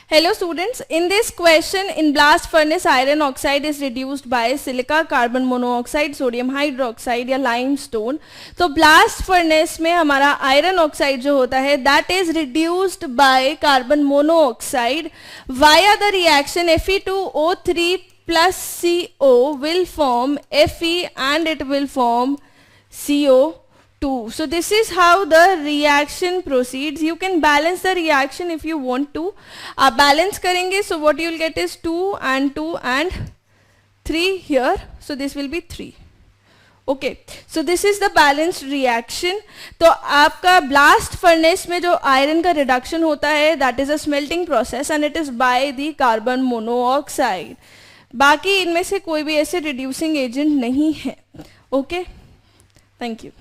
Hello students, in this question, in blast furnace iron oxide is reduced by silica, carbon monoxide, sodium hydroxide या limestone. तो blast furnace में हमारा iron oxide जो होता है that is reduced by carbon monoxide via the reaction Fe2O3 plus CO will form Fe and it will form CO2. So this is how the reaction proceeds. You can balance the reaction if you want to. आप balance करेंगे, so what you will get is 2 and 3 here. So this will be 3. Okay. So this is the balanced reaction. तो आपका blast furnace में जो iron का reduction होता है, that is a smelting process and it is by the carbon monoxide. बाकी इनमें से कोई भी ऐसे reducing agent नहीं है. Okay. Thank you.